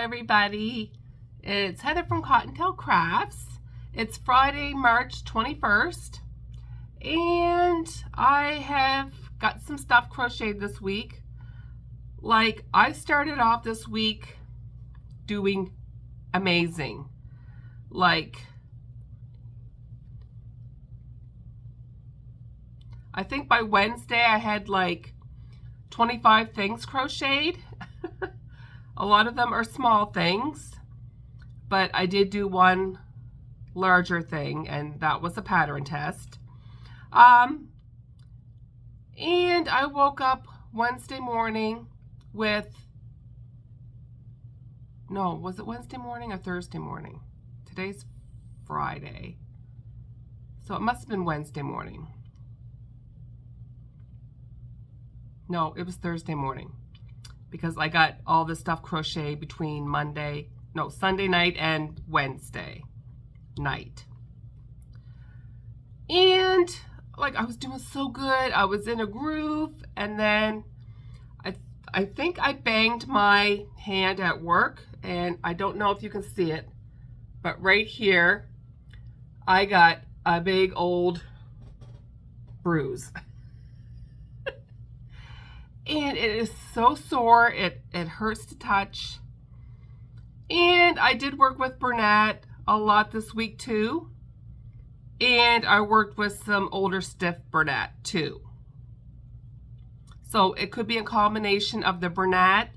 everybody. It's Heather from Cottontail Crafts. It's Friday, March 21st, and I have got some stuff crocheted this week. Like, I started off this week doing amazing. Like, I think by Wednesday I had like 25 things crocheted. A lot of them are small things, but I did do one larger thing, and that was a pattern test. And I woke up Wednesday morning with, no, was it Wednesday morning or Thursday morning? Today's Friday, so it must have been Wednesday morning. No, it was Thursday morning, because I got all this stuff crocheted between Sunday night and Wednesday night. And like, I was doing so good. I was in a groove, and then I think I banged my hand at work, and I don't know if you can see it, but right here I got a big old bruise. And it is so sore, it hurts to touch. And I did work with Bernat a lot this week too. And I worked with some older stiff Bernat too. So it could be a combination of the Bernat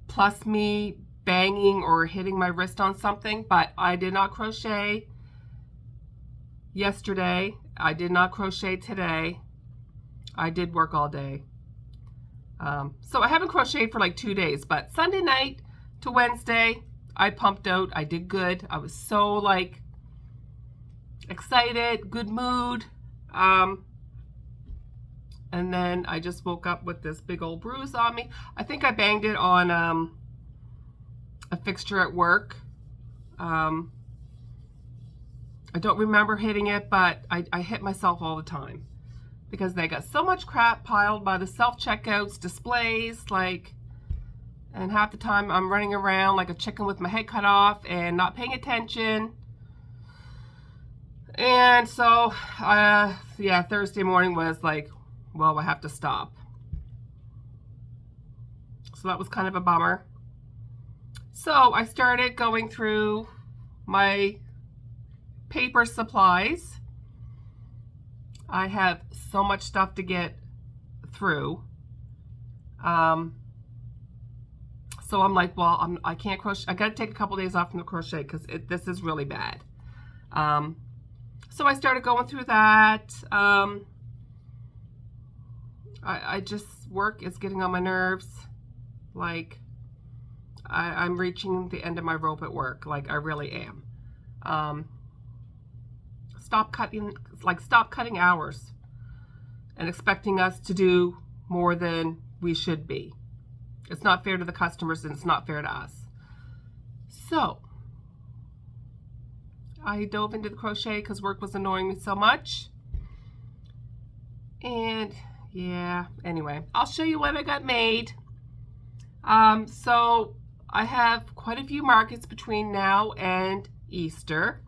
plus me banging or hitting my wrist on something, but I did not crochet yesterday. I did not crochet today. I did work all day. So I haven't crocheted for like 2 days, but Sunday night to Wednesday, I pumped out. I did good. I was so like excited, good mood. And then I just woke up with this big old bruise on me. I think I banged it on a fixture at work. I don't remember hitting it, but I hit myself all the time, because they got so much crap piled by the self-checkouts, displays, like, and half the time I'm running around like a chicken with my head cut off and not paying attention. And so, yeah, Thursday morning was like, well, I have to stop. So that was kind of a bummer. So I started going through my paper supplies. I have so much stuff to get through. So I'm like, well, I can't crochet. I got to take a couple days off from the crochet because this is really bad. So I started going through that. I just, work is getting on my nerves. Like, I'm reaching the end of my rope at work. Like, I really am. Stop cutting hours and expecting us to do more than we should be. It's not fair to the customers, and it's not fair to us. So I dove into the crochet because work was annoying me so much. And yeah, anyway, I'll show you what I got made. So I have quite a few markets between now and Easter.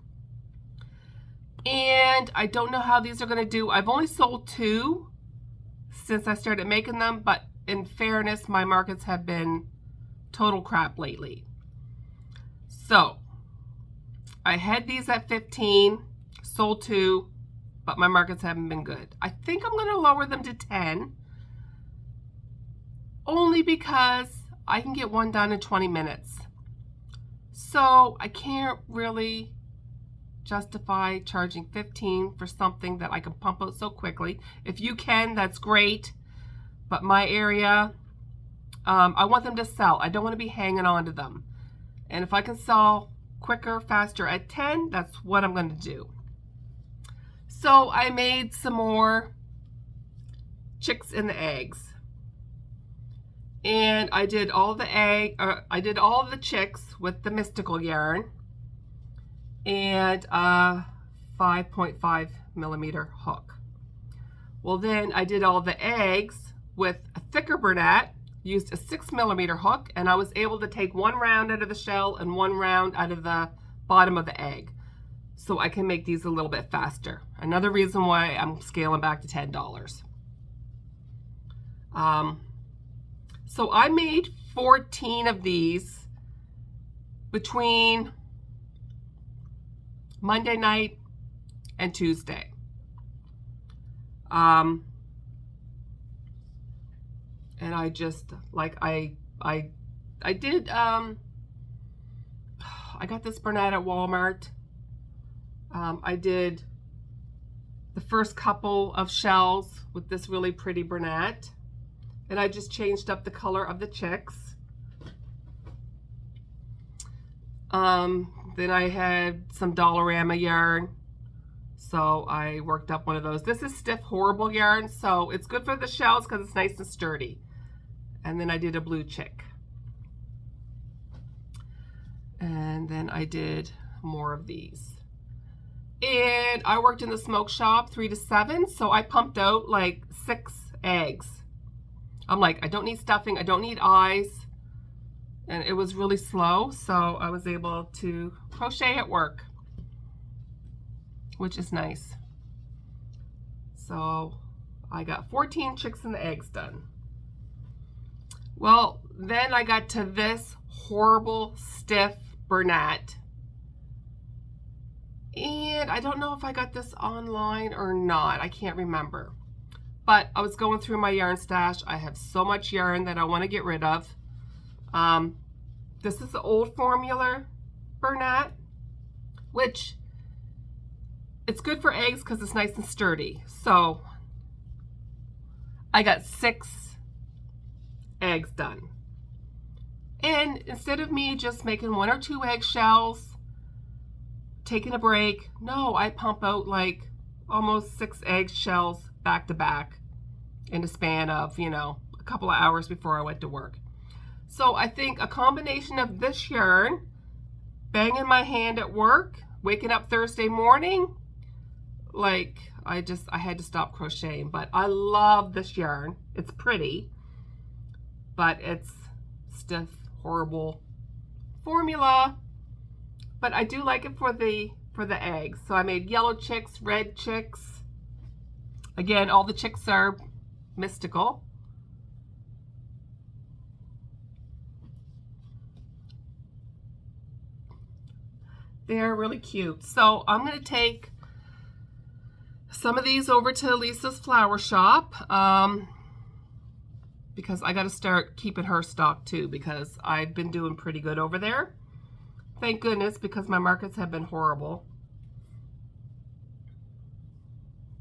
And I don't know how these are going to do. I've only sold 2 since I started making them, but in fairness, my markets have been total crap lately. So I had these at 15, sold 2, but my markets haven't been good. I think I'm going to lower them to 10, only because I can get one done in 20 minutes. So I can't really justify charging 15 for something that I can pump out so quickly. If you can, that's great, but my area, I want them to sell. I don't want to be hanging on to them, and if I can sell quicker, faster at 10, that's what I'm going to do. So I made some more chicks in the eggs, and I did all the chicks with the mystical yarn and a 5.5 millimeter hook. Well, then I did all the eggs with a thicker Bernat used a 6mm hook, and I was able to take one round out of the shell and one round out of the bottom of the egg. So I can make these a little bit faster. Another reason why I'm scaling back to $10. So I made 14 of these between Monday night and Tuesday. And I just, like, I did, I got this Bernat at Walmart. I did the first couple of shells with this really pretty Bernat, and I just changed up the color of the chicks. Then I had some Dollarama yarn, so I worked up one of those. This is stiff, horrible yarn, so it's good for the shells because it's nice and sturdy. And then I did a blue chick. And then I did more of these. And I worked in the smoke shop 3 to 7, so I pumped out like 6 eggs. I'm like, I don't need stuffing, I don't need eyes. And it was really slow, so I was able to crochet at work, which is nice. So I got 14 chicks and the eggs done. Well, then I got to this horrible, stiff Bernat. And I don't know if I got this online or not. I can't remember. But I was going through my yarn stash. I have so much yarn that I want to get rid of. This is the old formula Bernat, which it's good for eggs because it's nice and sturdy. So I got 6 eggs done. And instead of me just making 1 or 2 eggshells, taking a break, no, I pump out like almost 6 eggshells back to back in a span of, you know, a couple of hours before I went to work. So I think a combination of this yarn, banging my hand at work, waking up Thursday morning, like I had to stop crocheting. But I love this yarn. It's pretty, but it's stiff, horrible formula. But I do like it for the eggs. So I made yellow chicks, red chicks. Again, all the chicks are mystical. They're really cute. So I'm going to take some of these over to Lisa's flower shop because I got to start keeping her stock too, because I've been doing pretty good over there. Thank goodness, because my markets have been horrible.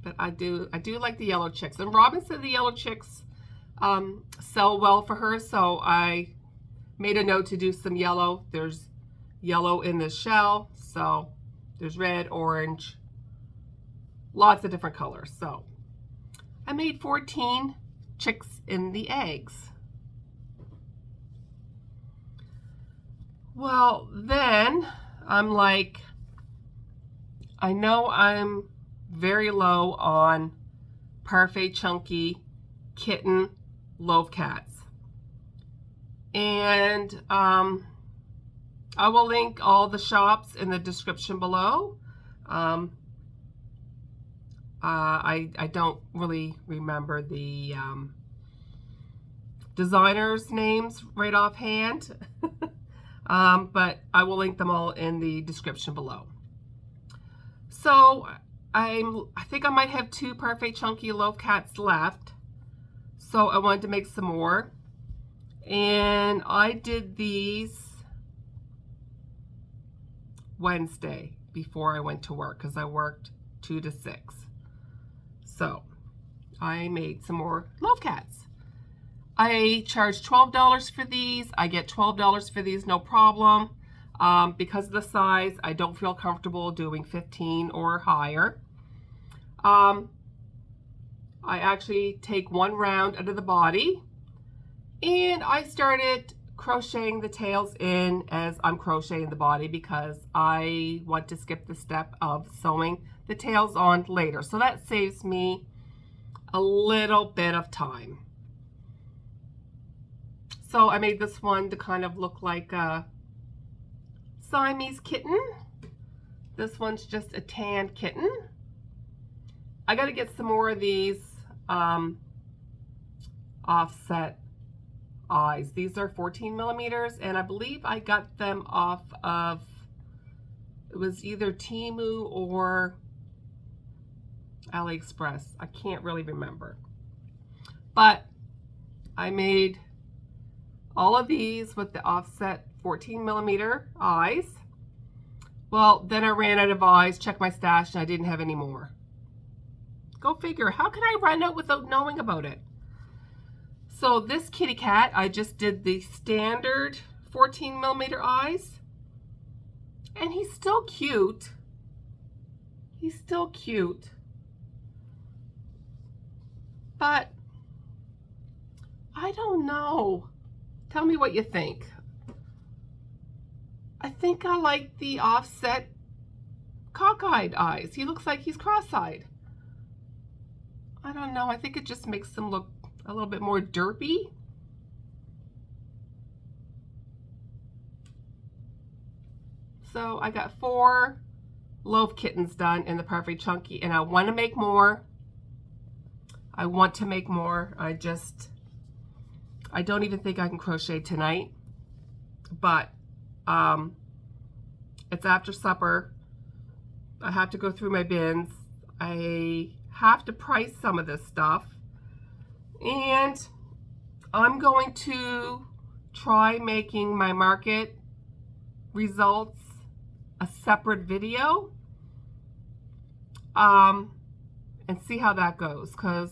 But I do like the yellow chicks. And Robin said the yellow chicks sell well for her, so I made a note to do some yellow. There's yellow in the shell, so there's red, orange, lots of different colors. So I made 14 chicks in the eggs. Well, then I'm like, I know I'm very low on Parfait Chunky Kitten Loaf Cats. And I will link all the shops in the description below. I don't really remember the designers' names right offhand, but I will link them all in the description below. So I think I might have 2 Parfait Chunky Loaf Cats left, so I wanted to make some more. And I did these Wednesday before I went to work because I worked 2 to 6. So I made some more Loaf Cats. I charged $12 for these. I get $12 for these, no problem. Because of the size, I don't feel comfortable doing 15 or higher. I actually take 1 round out of the body, and I started crocheting the tails in as I'm crocheting the body because I want to skip the step of sewing the tails on later. So that saves me a little bit of time. So I made this one to kind of look like a Siamese kitten. This one's just a tanned kitten. I got to get some more of these offset eyes. These are 14 millimeters, and I believe I got them off of, it was either Temu or AliExpress. I can't really remember. But I made all of these with the offset 14 millimeter eyes. Well, then I ran out of eyes, checked my stash, and I didn't have any more. Go figure. How can I run out without knowing about it? So this kitty cat, I just did the standard 14 millimeter eyes. And he's still cute. He's still cute. But I don't know. Tell me what you think. I think I like the offset cockeyed eyes. He looks like he's cross-eyed. I don't know. I think it just makes him look a little bit more derpy. So I got 4 loaf kittens done in the Perfect Chunky, and I want to make more. I want to make more. I don't even think I can crochet tonight, but it's after supper. I have to go through my bins. I have to price some of this stuff, and I'm going to try making my market results a separate video and see how that goes, because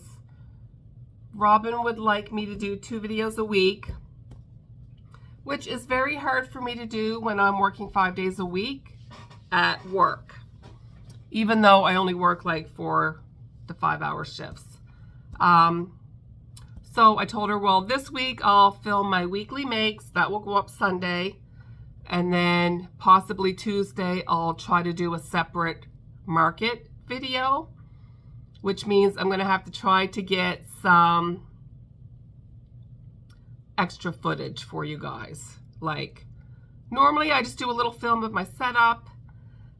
Robin would like me to do 2 videos a week, which is very hard for me to do when I'm working 5 days a week at work, even though I only work like 4 to 5 hour shifts. So I told her, well, this week I'll film my weekly makes. That will go up Sunday. And then possibly Tuesday, I'll try to do a separate market video, which means I'm going to have to try to get some extra footage for you guys. Like, normally I just do a little film of my setup,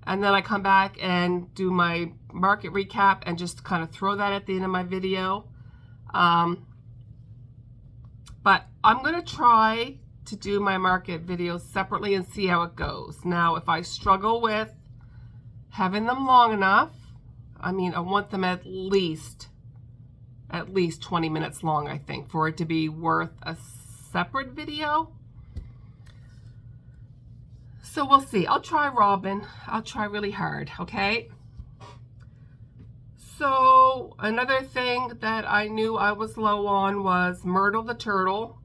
and then I come back and do my market recap and just kind of throw that at the end of my video. But I'm going to try to do my market videos separately and see how it goes. Now, if I struggle with having them long enough, I mean, I want them at least 20 minutes long, I think, for it to be worth a separate video. So we'll see. I'll try, Robin. I'll try really hard, okay? So another thing that I knew I was low on was Myrtle the Turtle.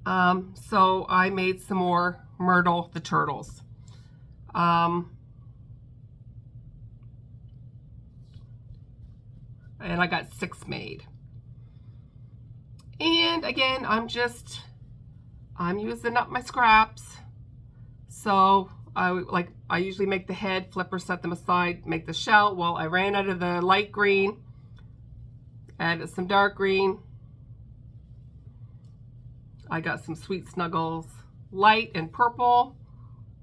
So I made some more Myrtle the Turtles. And I got 6 made. And again, I'm using up my scraps. So I usually make the head, flipper, set them aside, make the shell. Well, I ran out of the light green, added some dark green. I got some Sweet Snuggles light and purple.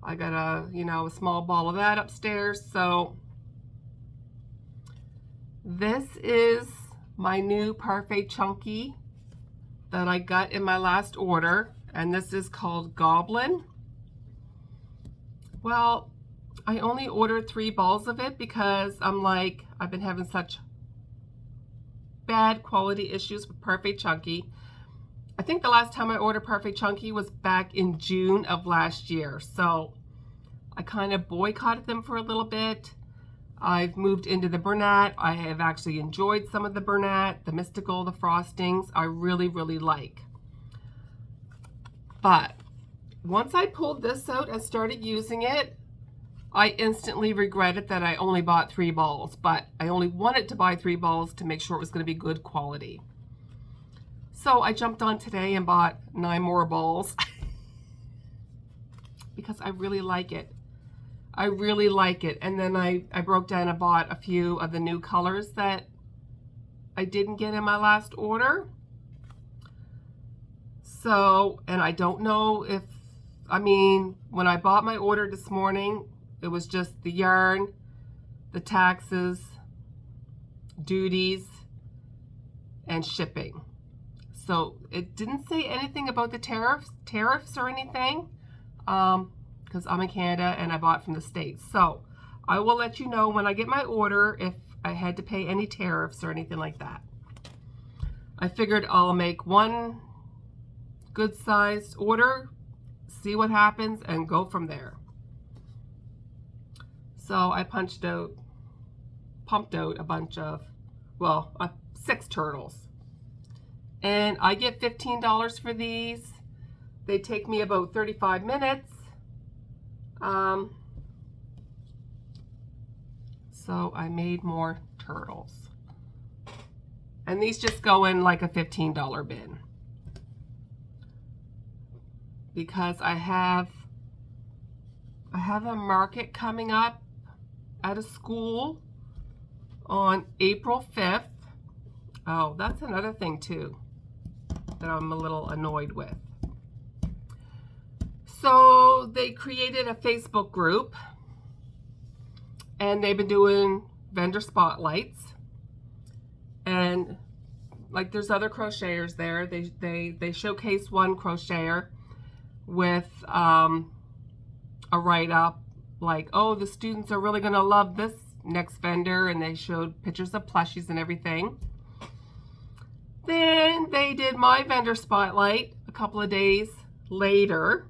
I got a small ball of that upstairs. So this is my new Parfait Chunky that I got in my last order, and this is called Goblin. Well, I only ordered 3 balls of it because I've been having such bad quality issues with Parfait Chunky. I think the last time I ordered Parfait Chunky was back in June of last year. So I kind of boycotted them for a little bit. I've moved into the Bernat. I have actually enjoyed some of the Bernat, the Mystical, the frostings. I really, really like. But once I pulled this out and started using it, I instantly regretted that I only bought 3 balls. But I only wanted to buy 3 balls to make sure it was going to be good quality. So I jumped on today and bought 9 more balls because I really like it. I really like it. And then I broke down and bought a few of the new colors that I didn't get in my last order. So, and I don't know if, I mean, when I bought my order this morning, it was just the yarn, the taxes, duties, and shipping. So it didn't say anything about the tariffs or anything, because I'm in Canada and I bought from the States. So I will let you know when I get my order if I had to pay any tariffs or anything like that. I figured I'll make one good sized order, see what happens, and go from there. So I pumped out a bunch of, well, 6 turtles. And I get $15 for these. They take me about 35 minutes. So I made more turtles. And these just go in like a $15 bin. Because I have a market coming up at a school on April 5th. Oh, that's another thing too that I'm a little annoyed with. So they created a Facebook group and they've been doing vendor spotlights, and like there's other crocheters there. They showcase one crocheter with a write-up like, oh, the students are really gonna love this next vendor, and they showed pictures of plushies and everything. Then they did my vendor spotlight a couple of days later.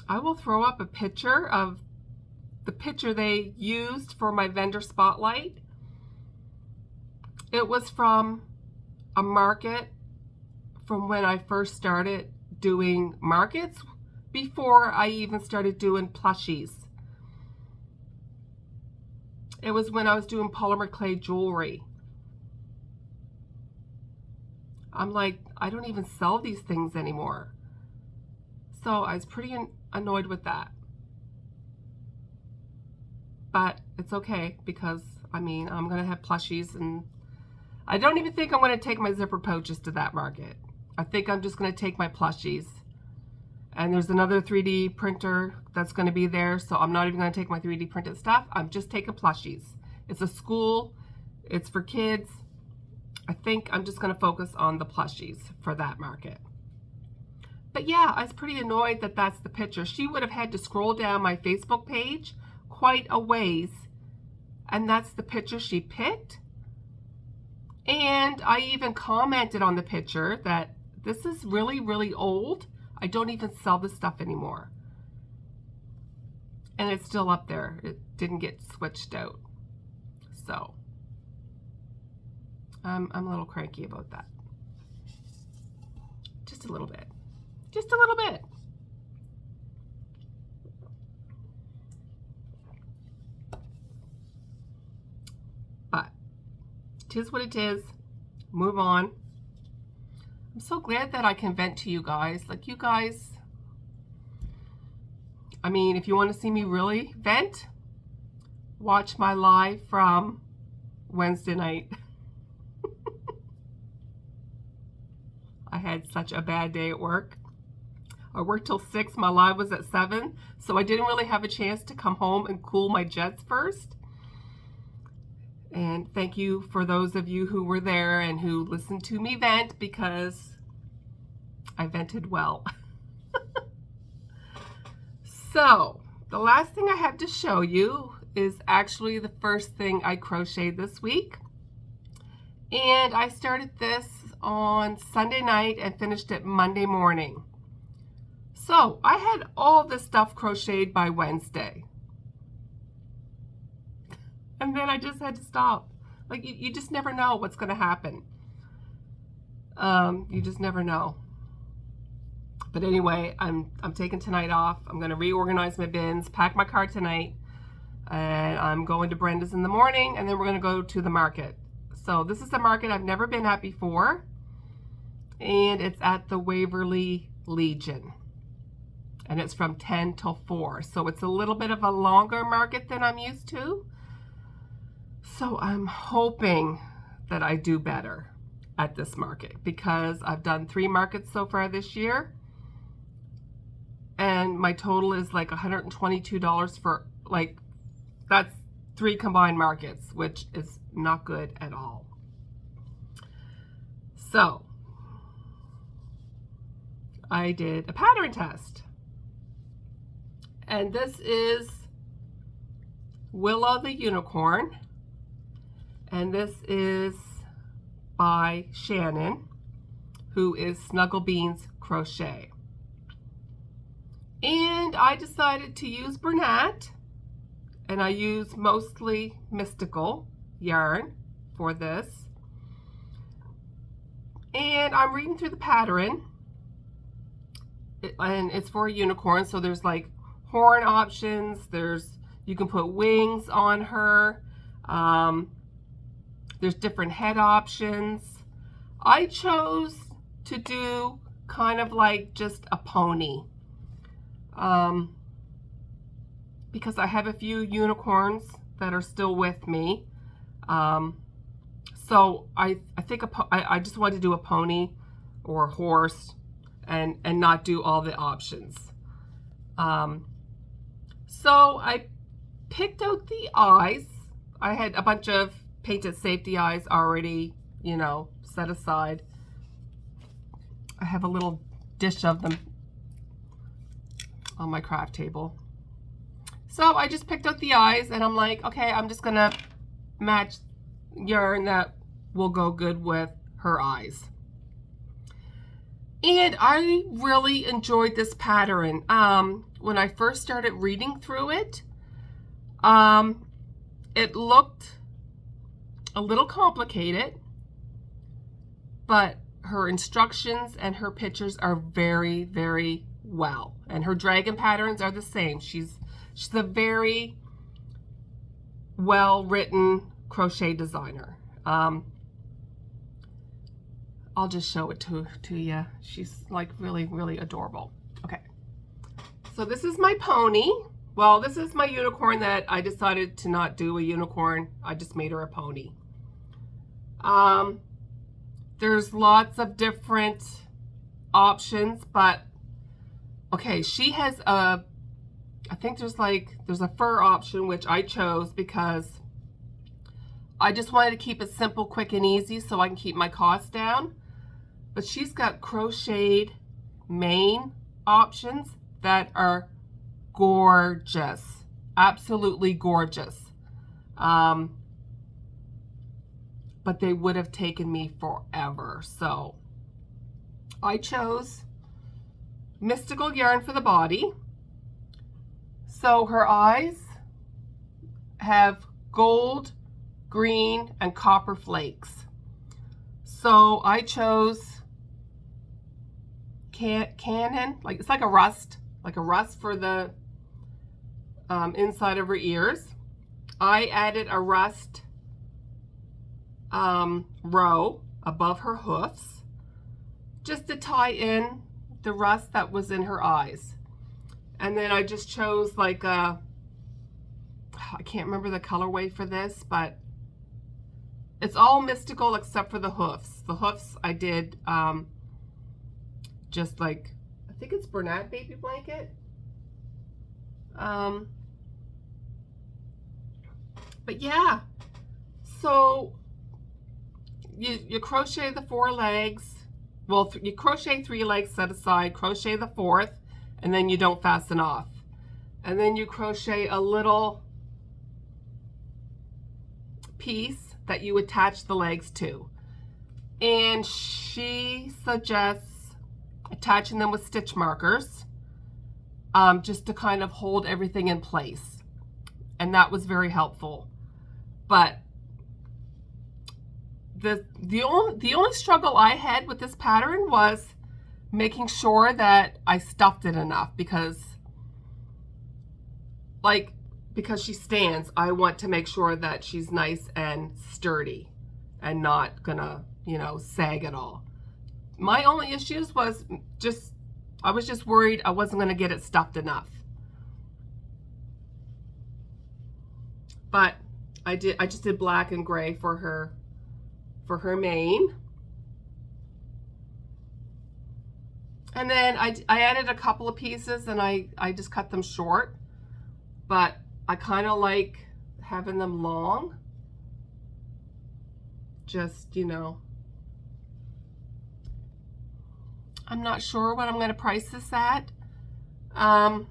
I will throw up a picture of the picture they used for my vendor spotlight. It was from a market from when I first started doing markets, before I even started doing plushies. It was when I was doing polymer clay jewelry. I'm like, I don't even sell these things anymore. So I was pretty annoyed with that. But it's okay, because I mean, I'm gonna have plushies, and I don't even think I'm gonna take my zipper pouches to that market. I think I'm just gonna take my plushies. And there's another 3D printer that's gonna be there, so I'm not even gonna take my 3D printed stuff. I'm just taking plushies. It's a school, it's for kids. I think I'm just gonna focus on the plushies for that market. But yeah, I was pretty annoyed that that's the picture. She would have had to scroll down my Facebook page quite a ways, and that's the picture she picked. And I even commented on the picture that this is really, really old. I don't even sell this stuff anymore. And it's still up there. It didn't get switched out. So I'm a little cranky about that. Just a little bit. Just a little bit. But it is what it is. Move on. I'm so glad that I can vent to you guys. Like, you guys, I mean, if you want to see me really vent, watch my live from Wednesday night. I had such a bad day at work. I worked till 6, my live was at 7, so I didn't really have a chance to come home and cool my jets first. And thank you for those of you who were there and who listened to me vent, because I vented well. So, the last thing I have to show you is actually the first thing I crocheted this week. And I started this on Sunday night and finished it Monday morning. So, I had all this stuff crocheted by Wednesday. And then I just had to stop. Like, you just never know what's going to happen. You just never know. But anyway, I'm taking tonight off. I'm going to reorganize my bins, pack my car tonight, and I'm going to Brenda's in the morning, and then we're going to go to the market. So this is a market I've never been at before, and it's at the Waverly Legion. And it's from 10 till 4. So it's a little bit of a longer market than I'm used to. So I'm hoping that I do better. at this market because I've done 3 markets so far this year, and my total is like $122 for, like, that's 3 combined markets, which is not good at all. So I did a pattern test, and this is Willow the Unicorn, and this is by Shannon, who is Snuggle Beans Crochet. And I decided to use Bernat, and I use mostly mystical yarn for this. And I'm reading through the pattern, and it's for a unicorn, so there's like horn options, you can put wings on her, there's different head options. I chose to do kind of like just a pony, because I have a few unicorns that are still with me. So I think I just wanted to do a pony or a horse and not do all the options. So I picked out the eyes. I had a bunch of painted safety eyes already, you know, set aside. I have a little dish of them on my craft table. So I just picked out the eyes, and I'm like, okay, I'm just gonna match yarn that will go good with her eyes. And I really enjoyed this pattern. When I first started reading through it, it looked a little complicated, but her instructions and her pictures are very, very well. And her dragon patterns are the same. She's a very well-written crochet designer. I'll just show it to you. She's like really, really adorable. Okay, so this is my pony. Well, this is my unicorn that I decided to not do a unicorn. I just made her a pony. There's lots of different options, but okay, she has I think there's a fur option, which I chose because I just wanted to keep it simple, quick, and easy so I can keep my costs down. But she's got crocheted mane options that are gorgeous, absolutely gorgeous. But they would have taken me forever. So I chose mystical yarn for the body. So her eyes have gold, green, and copper flakes. So I chose Cannon, like it's like a rust for the inside of her ears. I added a rust row above her hoofs just to tie in the rust that was in her eyes. And then I just chose like I can't remember the colorway for this, but it's all mystical except for the hoofs. The hoofs I did just like, I think it's Bernat baby blanket. But yeah, so you crochet the 4 legs. Well, you crochet 3 legs set aside, crochet the 4th, and then you don't fasten off. And then you crochet a little piece that you attach the legs to. And she suggests attaching them with stitch markers, just to kind of hold everything in place. And that was very helpful. But the only struggle I had with this pattern was making sure that I stuffed it enough, because she stands, I want to make sure that she's nice and sturdy and not gonna, you know, sag at all. My only issues was I was just worried I wasn't gonna get it stuffed enough. But I just did black and gray for her mane. And then I added a couple of pieces and I just cut them short, but I kind of like having them long. Just, you know, I'm not sure what I'm going to price this at. I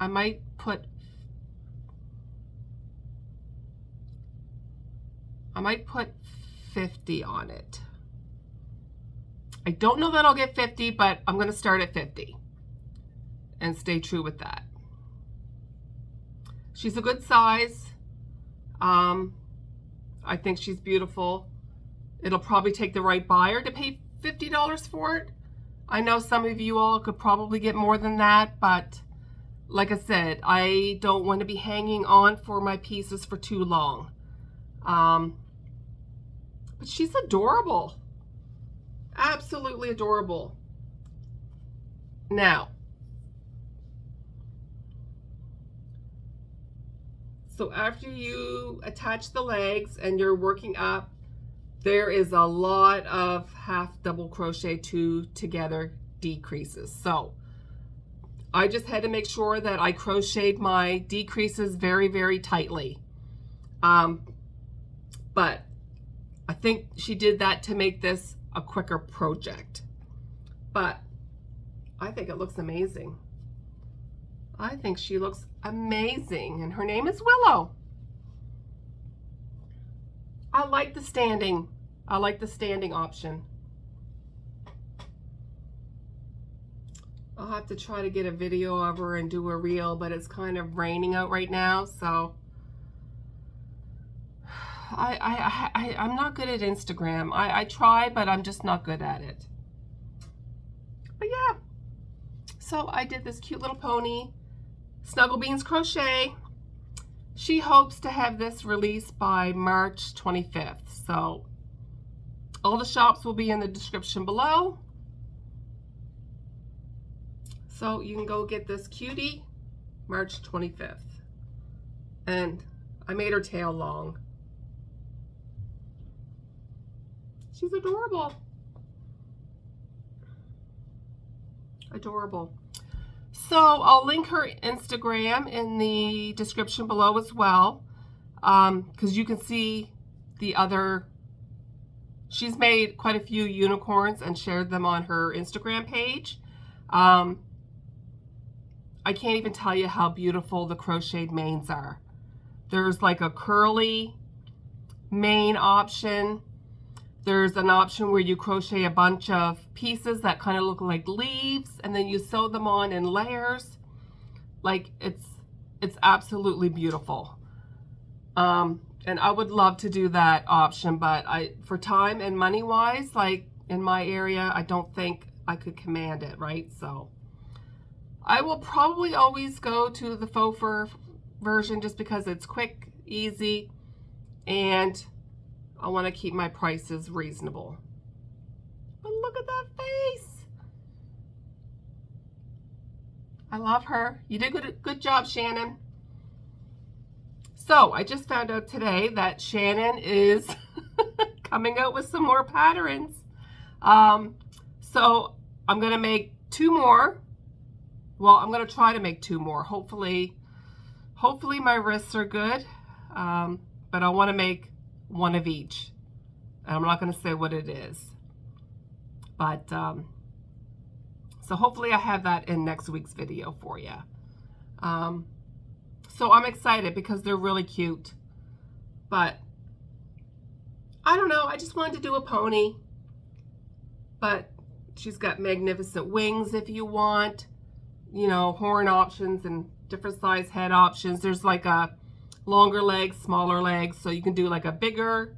might put 50 on it. I don't know that I'll get 50, but I'm going to start at 50 and stay true with that. She's a good size. I think she's beautiful. It'll probably take the right buyer to pay $50 for it. I know some of you all could probably get more than that, but like I said, I don't want to be hanging on for my pieces for too long. But she's adorable. Absolutely adorable. Now, so after you attach the legs and you're working up, there is a lot of half double crochet two together decreases. So I just had to make sure that I crocheted my decreases very, very tightly. But I think she did that to make this a quicker project. But I think it looks amazing. I think she looks amazing, and her name is Willow. I like the standing. I like the standing option. I'll have to try to get a video of her and do a reel, but it's kind of raining out right now, so I'm not good at Instagram. I try, but I'm just not good at it. But yeah, so I did this cute little pony, Snuggle Beans Crochet. She hopes to have this released by March 25th. So all the shops will be in the description below. So you can go get this cutie March 25th. And I made her tail long. She's adorable. Adorable. So I'll link her Instagram in the description below as well, because you can see the other. She's made quite a few unicorns and shared them on her Instagram page. I can't even tell you how beautiful the crocheted manes are. There's like a curly mane option. There's an option where you crochet a bunch of pieces that kind of look like leaves, and then you sew them on in layers. Like it's absolutely beautiful. And I would love to do that option, but for time and money wise, like in my area, I don't think I could command it, right? So I will probably always go to the faux fur version just because it's quick, easy, and I want to keep my prices reasonable. But look at that face. I love her. You did good job, Shannon. So I just found out today that Shannon is coming out with some more patterns. So I'm going to make 2 more. Well, I'm going to try to make 2 more. Hopefully my wrists are good. But I want to make one of each. And I'm not going to say what it is. But, so hopefully I have that in next week's video for you. So I'm excited because they're really cute. But, I don't know, I just wanted to do a pony. But she's got magnificent wings if you want. You know, horn options and different size head options. There's like a longer legs, smaller legs, so you can do like a bigger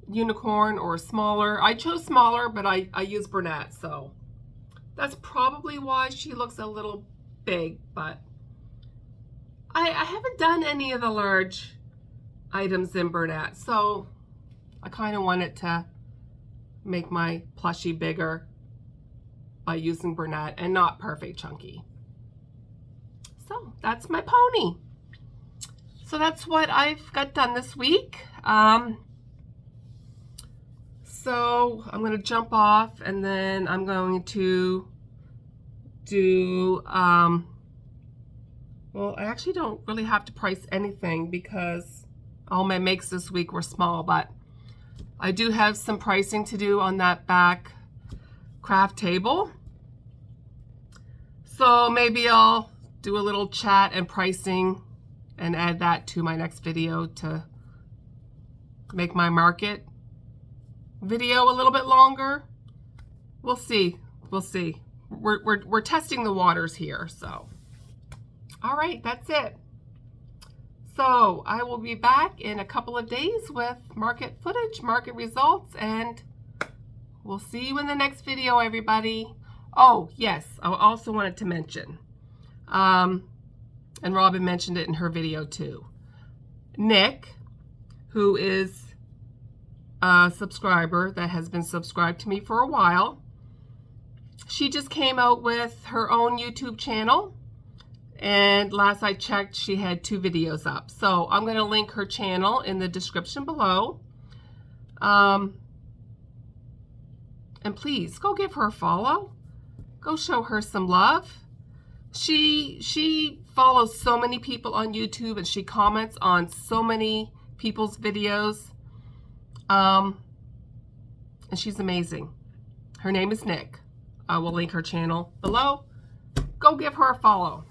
unicorn or smaller. I chose smaller, but I use brunette, so that's probably why she looks a little big, but I haven't done any of the large items in brunette, so I kind of wanted to make my plushie bigger by using brunette and not perfect chunky. So that's my pony. So that's what I've got done this week. So I'm going to jump off, and then I'm going to do, well, I actually don't really have to price anything because all my makes this week were small, but I do have some pricing to do on that back craft table. So maybe I'll do a little chat and pricing and add that to my next video to make my market video a little bit longer. We'll see. We'll see. We're testing the waters here, so. All right, that's it. So I will be back in a couple of days with market footage, market results, and we'll see you in the next video, everybody. Oh, yes, I also wanted to mention, and Robin mentioned it in her video too. Nick, who is a subscriber that has been subscribed to me for a while, she just came out with her own YouTube channel. And last I checked, she had 2 videos up. So I'm going to link her channel in the description below. And please go give her a follow. Go show her some love. She follows so many people on YouTube, and she comments on so many people's videos. And she's amazing. Her name is Nick. I will link her channel below. Go give her a follow.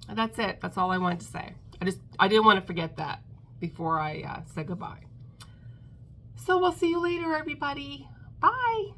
And that's it. That's all I wanted to say. I didn't want to forget that before I said goodbye. So we'll see you later, everybody. Bye.